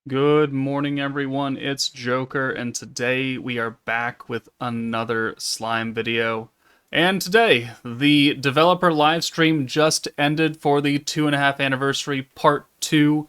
Good morning, everyone. It's Joker, and today we are back with another slime video. And today, the developer live stream just ended for the 2.5 anniversary part 2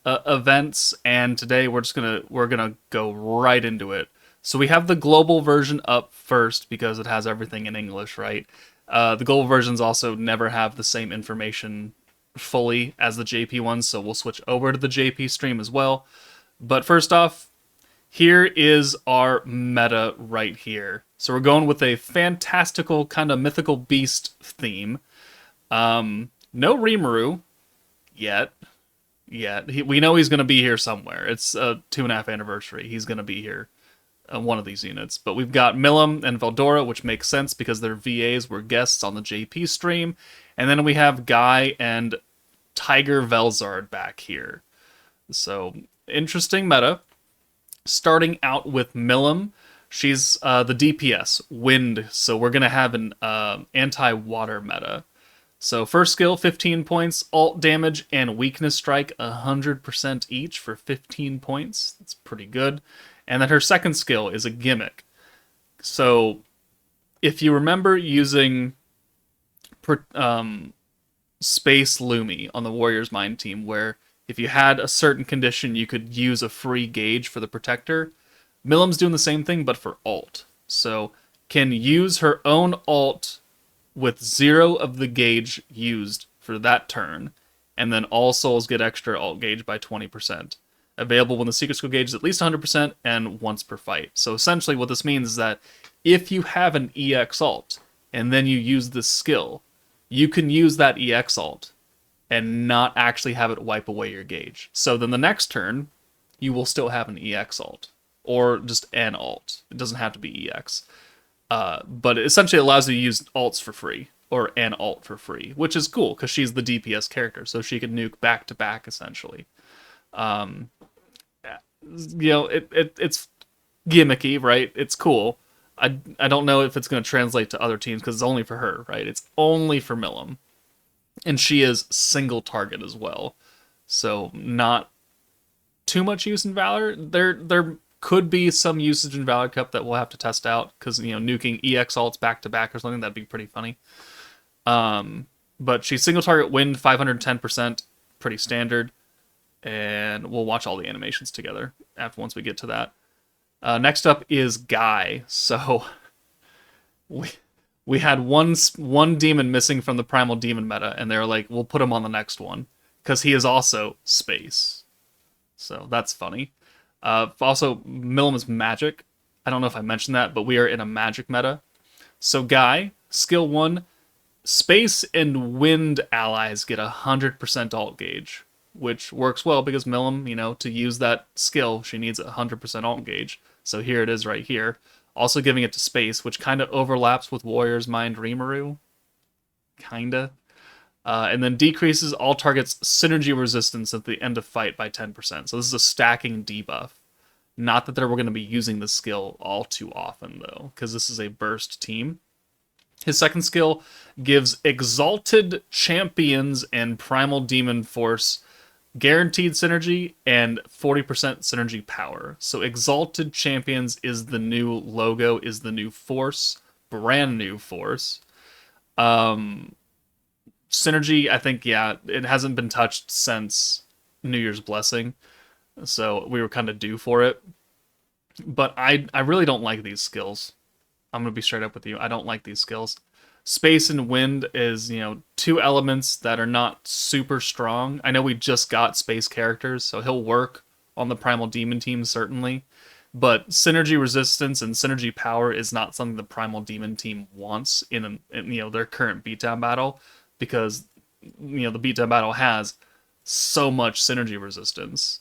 events, and today we're gonna go right into it. So we have the global version up first because it has everything in English, right? The global versions also never have the same information fully as the JP ones, so we'll switch over to the JP stream as well. But first off, here is our meta right here. So we're going with a fantastical kind of mythical beast theme. No Rimuru yet. We know he's going to be here somewhere. It's a 2.5 anniversary. He's going to be here, one of these units. But we've got Milim and Veldora, which makes sense because their VAs were guests on the JP stream. And then we have Guy and Tiger Velzard back here. So interesting meta. Starting out with Milim, she's the DPS, Wind, so we're going to have an anti-water meta. So first skill, 15 points, alt damage, and weakness strike, 100% each for 15 points. That's pretty good. And then her second skill is a gimmick. So if you remember using Space Lumi on the Warriors Mind team, where if you had a certain condition, you could use a free gauge for the protector. Milim's doing the same thing, but for alt. So can use her own alt with 0 of the gauge used for that turn, and then all souls get extra alt gauge by 20%. Available when the secret skill gauge is at least 100% and once per fight. So essentially what this means is that if you have an EX alt, and then you use this skill, you can use that EX alt and not actually have it wipe away your gauge. So then the next turn, you will still have an EX alt, or just an alt. It doesn't have to be EX. But it essentially allows you to use alts for free, or an alt for free, which is cool, because she's the DPS character, so she can nuke back-to-back, essentially. It's gimmicky, right? It's cool. I don't know if it's going to translate to other teams, because it's only for her, right? It's only for Milim. And she is single target as well, so not too much use in Valor. There could be some usage in Valor Cup that we'll have to test out, because nuking EX alts back to back or something, that'd be pretty funny. But she's single target, wind 510%, pretty standard, and we'll watch all the animations together once we get to that. Next up is Guy. So we had one demon missing from the primal demon meta, and they're like, we'll put him on the next one because he is also space. So that's funny. Also, Milim is magic. I don't know if I mentioned that, but we are in a magic meta. So Guy, skill 1, space and wind allies get 100% alt gauge, which works well because Milim, to use that skill, she needs 100% alt gauge. So here it is right here. Also giving it to space, which kind of overlaps with Warrior's Mind Rimuru. Kinda. And then decreases all targets' synergy resistance at the end of fight by 10%. So this is a stacking debuff. Not that they were going to be using this skill all too often, though, because this is a burst team. His second skill gives Exalted Champions and Primal Demon Force guaranteed synergy and 40% synergy power. So Exalted Champions is the new logo, is the new force, brand new force. Synergy, I think, yeah, it hasn't been touched since New Year's Blessing, so we were kind of due for it. But I really don't like these skills. I'm going to be straight up with you. I don't like these skills. Space and wind is, two elements that are not super strong. I know we just got space characters, so he'll work on the Primal Demon team, certainly. But synergy resistance and synergy power is not something the Primal Demon team wants in their current beatdown battle, because, the beatdown battle has so much synergy resistance,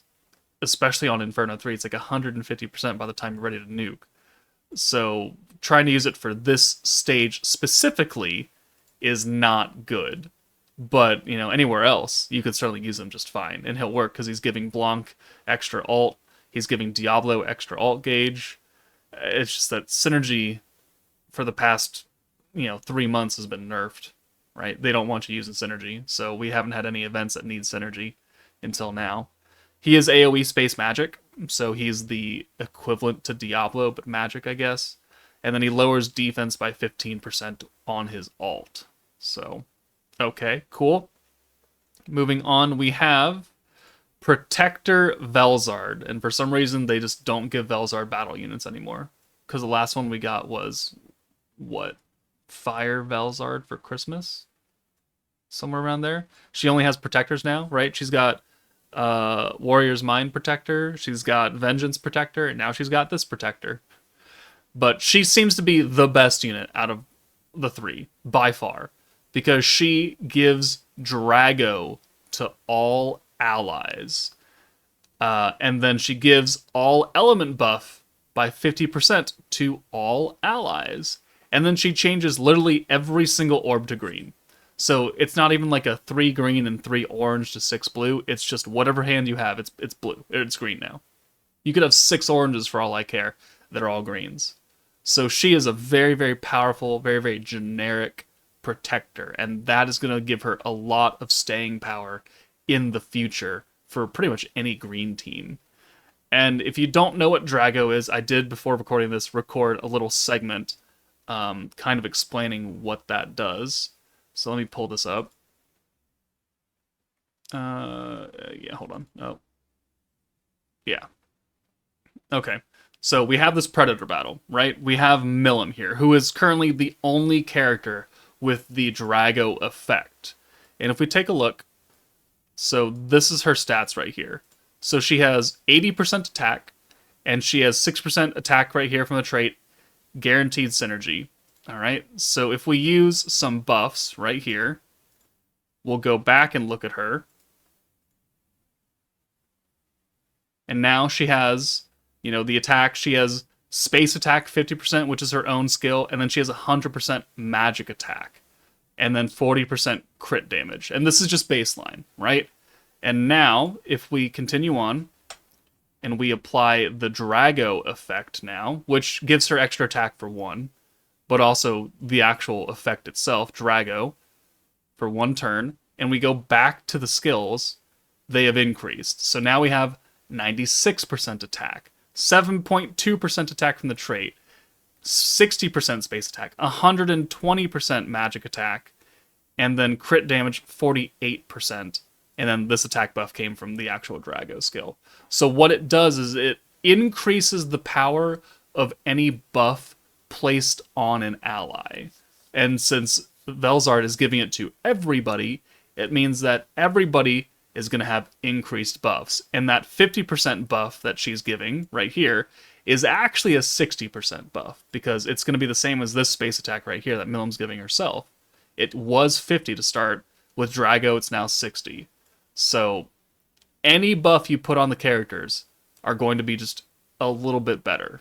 especially on Inferno 3. It's like 150% by the time you're ready to nuke. So trying to use it for this stage specifically is not good. But, anywhere else, you could certainly use him just fine. And he'll work because he's giving Blanc extra alt. He's giving Diablo extra alt gauge. It's just that synergy for the past, 3 months has been nerfed, right? They don't want you using synergy. So we haven't had any events that need synergy until now. He is AoE space magic, so he's the equivalent to Diablo, but magic, I guess. And then he lowers defense by 15% on his ult. So, okay, cool. Moving on, we have Protector Velzard. And for some reason, they just don't give Velzard battle units anymore. Because the last one we got was, what? Fire Velzard for Christmas? Somewhere around there. She only has protectors now, right? She's got Warrior's Mind Protector, she's got Vengeance Protector, and now she's got this Protector. But she seems to be the best unit out of the three, by far, because she gives Drago to all allies. And then she gives all element buff by 50% to all allies. And then she changes literally every single orb to green. So it's not even like a 3 green and 3 orange to 6 blue. It's just whatever hand you have, it's blue. It's green now. You could have 6 oranges for all I care that are all greens. So she is a very, very powerful, very, very generic protector. And that is going to give her a lot of staying power in the future for pretty much any green team. And if you don't know what Drago is, I did, before recording this, record a little segment kind of explaining what that does. So let me pull this up. Yeah, hold on. Oh. Yeah. Okay. So we have this Predator battle, right? We have Milim here, who is currently the only character with the Drago effect. And if we take a look, so this is her stats right here. So she has 80% attack, and she has 6% attack right here from the trait, guaranteed synergy. All right, so if we use some buffs right here, we'll go back and look at her. And now she has, the attack. She has space attack 50%, which is her own skill, and then she has 100% magic attack, and then 40% crit damage. And this is just baseline, right? And now, if we continue on, and we apply the Drago effect now, which gives her extra attack for 1, but also the actual effect itself, Drago, for 1 turn, and we go back to the skills, they have increased. So now we have 96% attack, 7.2% attack from the trait, 60% space attack, 120% magic attack, and then crit damage 48%. And then this attack buff came from the actual Drago skill. So what it does is it increases the power of any buff placed on an ally. And since Velzard is giving it to everybody, it means that everybody is going to have increased buffs. And that 50% buff that she's giving right here is actually a 60% buff, because it's going to be the same as this space attack right here that Milim's giving herself. It was 50 to start. With Drago, it's now 60. So any buff you put on the characters are going to be just a little bit better.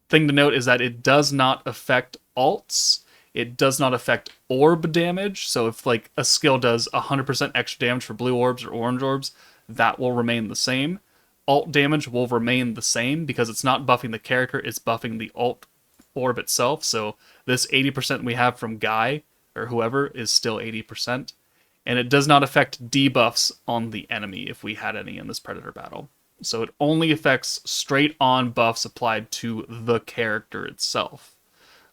Thing to note is that it does not affect ults. It does not affect orb damage. So if like a skill does 100% extra damage for blue orbs or orange orbs, that will remain the same. Ult damage will remain the same because it's not buffing the character, it's buffing the ult orb itself. So this 80% we have from Guy or whoever is still 80%. And it does not affect debuffs on the enemy if we had any in this Predator battle. So it only affects straight on buffs applied to the character itself.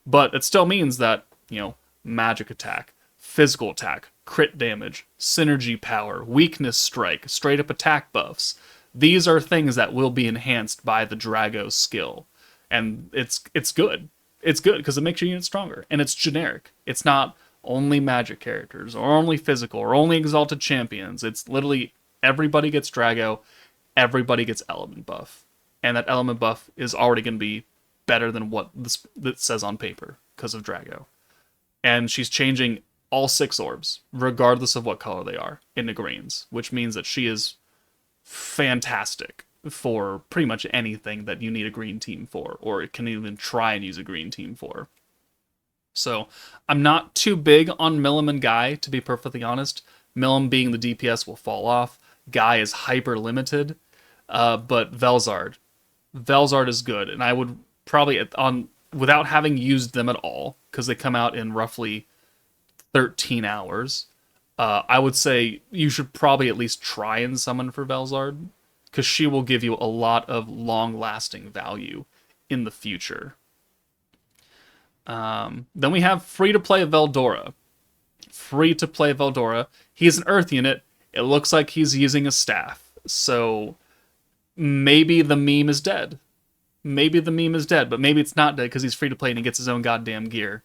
But it still means that, magic attack, physical attack, crit damage, synergy power, weakness strike, straight up attack buffs, these are things that will be enhanced by the Drago skill. And it's good. It's good because it makes your unit stronger. And it's generic. It's not only magic characters, or only physical, or only exalted champions. It's literally everybody gets Drago, everybody gets element buff. And that element buff is already going to be better than what that says on paper because of Drago. And she's changing all 6 orbs, regardless of what color they are, into greens, which means that she is fantastic for pretty much anything that you need a green team for, or it can even try and use a green team for. So I'm not too big on Milim and Guy, to be perfectly honest. Milim being the DPS will fall off. Guy is hyper limited. But Velzard is good. And I would probably, without having used them at all, because they come out in roughly 13 hours, I would say you should probably at least try and summon for Velzard, because she will give you a lot of long-lasting value in the future. Then we have free-to-play Veldora. Free-to-play Veldora. He's an Earth unit. It looks like he's using a staff. So maybe the meme is dead. Maybe the meme is dead, but maybe it's not dead because he's free-to-play and he gets his own goddamn gear.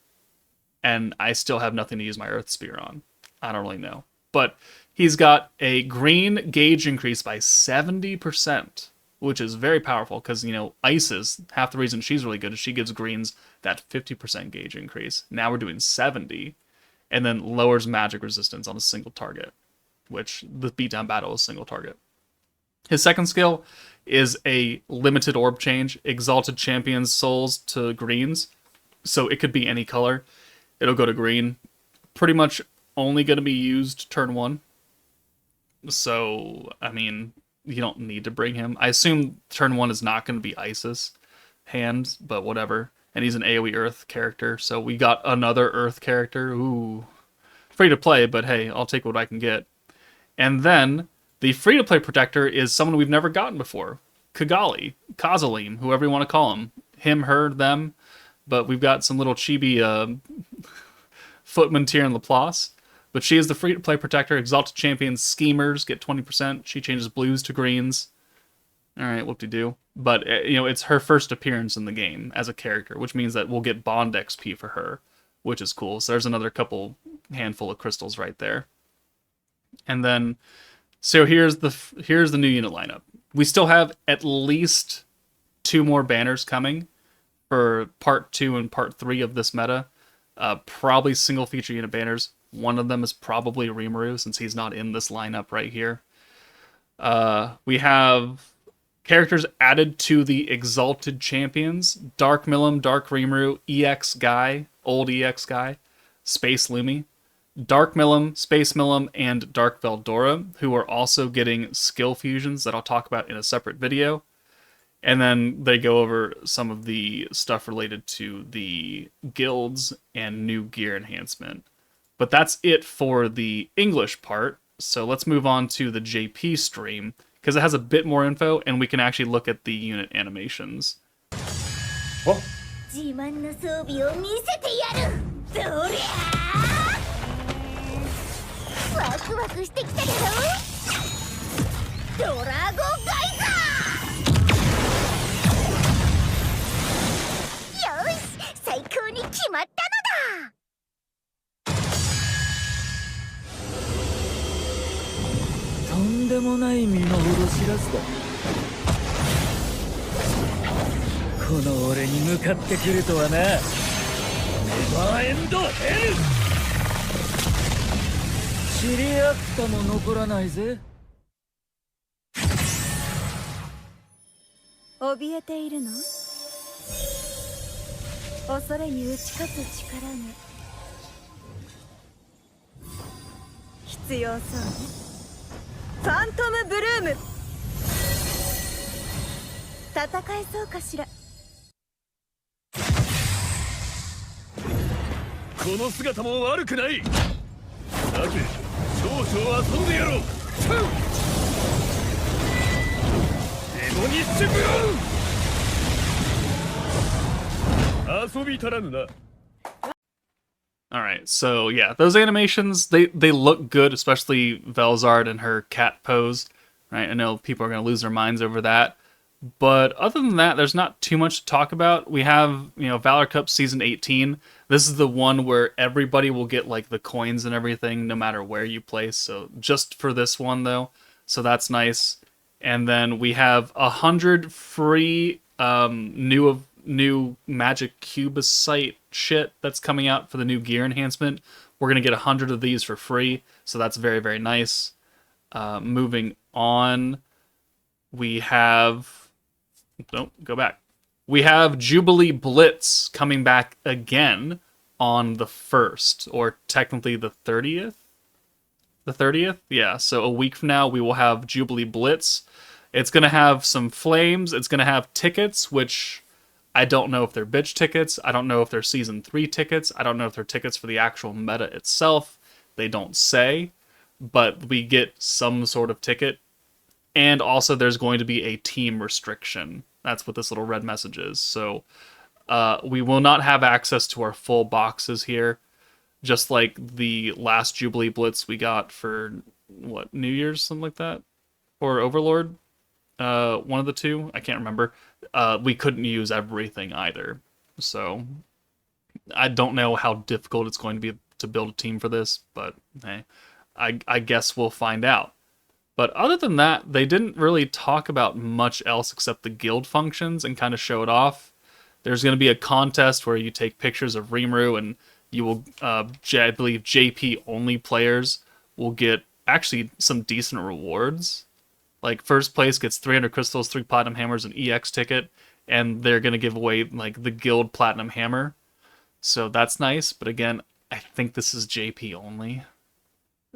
And I still have nothing to use my Earth Spear on. I don't really know. But he's got a green gauge increase by 70%, which is very powerful because, you know, Ice is half the reason she's really good is she gives greens that 50% gauge increase. Now we're doing 70, and then lowers magic resistance on a single target, which the beatdown battle is single target. His second skill is a limited orb change, Exalted Champion's souls to greens, so it could be any color. It'll go to green. Pretty much only going to be used turn 1. So, I mean, you don't need to bring him. I assume turn 1 is not going to be Isis hand, but whatever. And he's an AoE Earth character, so we got another Earth character. Ooh. Free to play, but hey, I'll take what I can get. And then, the free-to-play protector is someone we've never gotten before. Kigali, Kazalim, whoever you want to call him. Him, her, them. But we've got some little chibi footman tier in Laplace. But she is the free-to-play protector. Exalted Champions Schemers get 20%. She changes blues to greens. Alright, whoop-de-doo. But, you know, it's her first appearance in the game as a character, which means that we'll get Bond XP for her, which is cool. So there's another handful of crystals right there. And then, so here's the new unit lineup. We still have at least 2 more banners coming for part 2 and part 3 of this meta. Probably single feature unit banners. One of them is probably Rimuru, since he's not in this lineup right here. We have characters added to the Exalted Champions. Dark Milim, Dark Rimuru, EX Guy, Old EX Guy, Space Lumi, Dark Milim, Space Milim, and Dark Veldora, who are also getting skill fusions that I'll talk about in a separate video. And then they go over some of the stuff related to the guilds and new gear enhancement. But that's it for the English part. So let's move on to the JP stream, because it has a bit more info, and we can actually look at the unit animations. Oh. Alright, so yeah, those animations, they look good, especially Velzard and her cat pose. Right? I know people are going to lose their minds over that. But other than that, there's not too much to talk about. We have, you know, Valor Cup Season 18. This is the one where everybody will get, like, the coins and everything, no matter where you place. So just for this one, though. So that's nice. And then we have 100 free new Magic Cubicite shit that's coming out for the new gear enhancement. We're going to get 100 of these for free. So that's very, very nice. Moving on, we have... Don't go back. We have Jubilee Blitz coming back again on the 1st, or technically the 30th? The 30th? Yeah, so a week from now we will have Jubilee Blitz. It's going to have some flames. It's going to have tickets, which I don't know if they're bitch tickets. I don't know if they're Season 3 tickets. I don't know if they're tickets for the actual meta itself. They don't say. but we get some sort of ticket. And also, there's going to be a team restriction. That's what this little red message is. So we will not have access to our full boxes here, just like the last Jubilee Blitz we got for what, New Year's, something like that, or Overlord. One of the two, I can't remember. We couldn't use everything either. So I don't know how difficult it's going to be to build a team for this, but hey, I guess we'll find out. But other than that, they didn't really talk about much else except the guild functions and kind of show it off. There's going to be a contest where you take pictures of Rimuru, and you will, I believe, JP only players will get actually some decent rewards. Like, first place gets 300 crystals, 3 platinum hammers, an EX ticket, and they're going to give away like the guild platinum hammer. So that's nice, but again, I think this is JP only.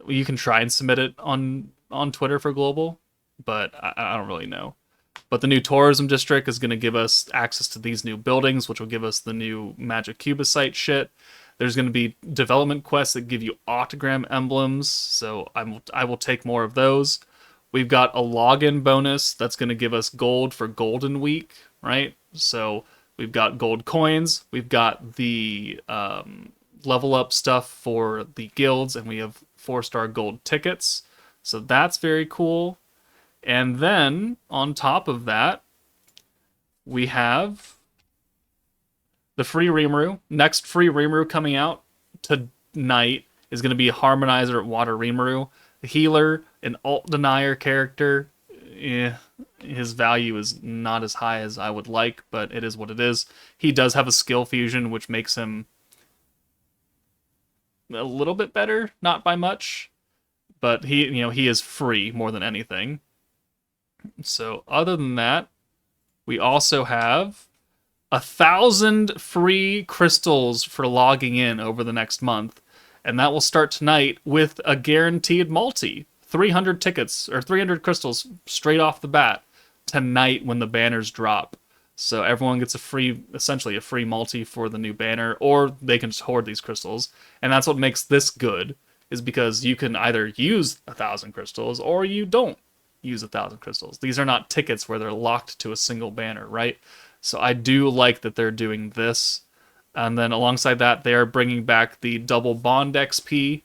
You can try and submit it on Twitter for global, but I don't really know. But the new tourism district is going to give us access to these new buildings, which will give us the new Magic Cubicite shit. There's going to be development quests that give you autogram emblems, so I will take more of those. We've got a login bonus that's going to give us gold for Golden Week, right? So we've got gold coins, we've got the level up stuff for the guilds, and we have 4-star gold tickets. So that's very cool. And then, on top of that, we have the free Rimuru. Next free Rimuru coming out tonight is going to be Harmonizer Water Rimuru. The healer, an alt denier character. His value is not as high as I would like, but it is what it is. He does have a skill fusion, which makes him a little bit better, not by much. But he is free more than anything. So other than that, we also have 1,000 free crystals for logging in over the next month, and that will start tonight with a guaranteed multi. 300 tickets or 300 crystals straight off the bat tonight when the banners drop. So everyone gets essentially a free multi for the new banner, or they can just hoard these crystals. And that's what makes this good, is because you can either use 1,000 crystals or you don't use 1,000 crystals. These are not tickets where they're locked to a single banner, right? So I do like that they're doing this. And then alongside that, they are bringing back the double bond XP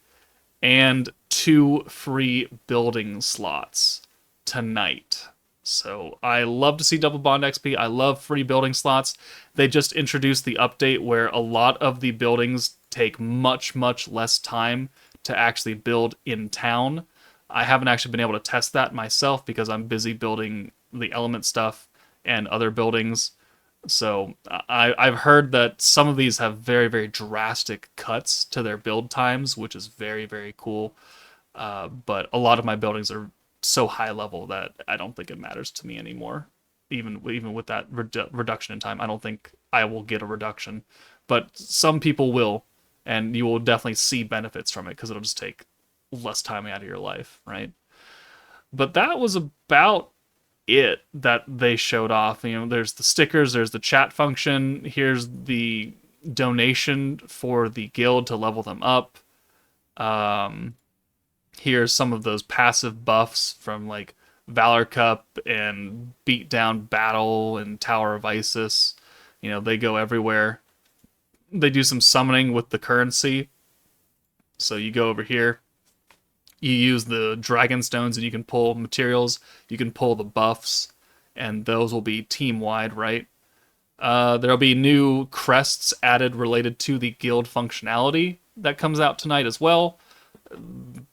and 2 free building slots tonight. So I love to see double bond XP. I love free building slots. They just introduced the update where a lot of the buildings take much, much less time to actually build in town. I haven't actually been able to test that myself because I'm busy building the element stuff and other buildings. So I've heard that some of these have very, very drastic cuts to their build times, which is very, very cool. But a lot of my buildings are so high level that I don't think it matters to me anymore. Even with that reduction in time, I don't think I will get a reduction. But some people will, and you will definitely see benefits from it because it'll just take less time out of your life, right? But that was about it that they showed off. There's the stickers, there's the chat function, here's the donation for the guild to level them up. Here's some of those passive buffs from like Valor Cup and Beatdown Battle and Tower of Isis. They go everywhere. They do some summoning with the currency. So you go over here, you use the dragon stones and you can pull materials, you can pull the buffs, and those will be team-wide, right? There'll be new crests added related to the guild functionality that comes out tonight as well.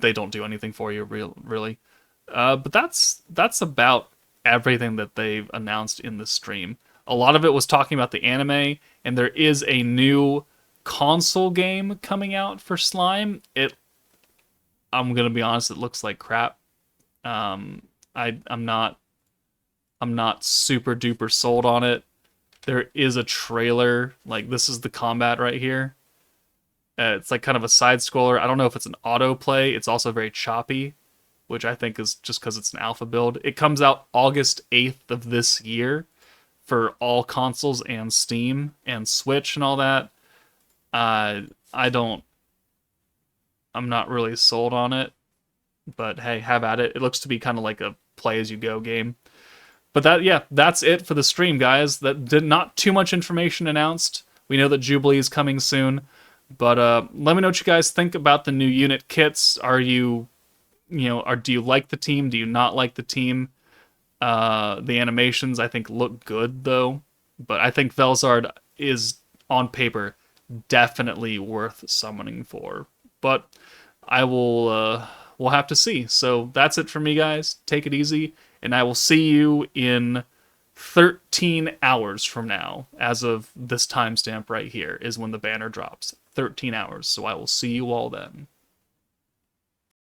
They don't do anything for you, really. But that's about everything that they've announced in the stream. A lot of it was talking about the anime, and there is a new console game coming out for Slime. I'm gonna be honest, it looks like crap. I'm not super duper sold on it. There is a trailer, like this is the combat right here. It's like kind of a side scroller. I don't know if it's an autoplay. It's also very choppy, which I think is just because it's an alpha build. It comes out August 8th of this year for all consoles and Steam and Switch and all that. I'm not really sold on it. But hey, have at it. It looks to be kind of like a play-as-you-go game. But that's it for the stream, guys. That did not too much information announced. We know that Jubilee is coming soon. But let me know what you guys think about the new unit kits. Are you, do you like the team? Do you not like the team? The animations, I think, look good, though. But I think Velzard is, on paper, definitely worth summoning for. But we'll have to see. So that's it for me, guys. Take it easy, and I will see you in 13 hours from now. As of this timestamp right here is when the banner drops. 13 hours. So I will see you all then.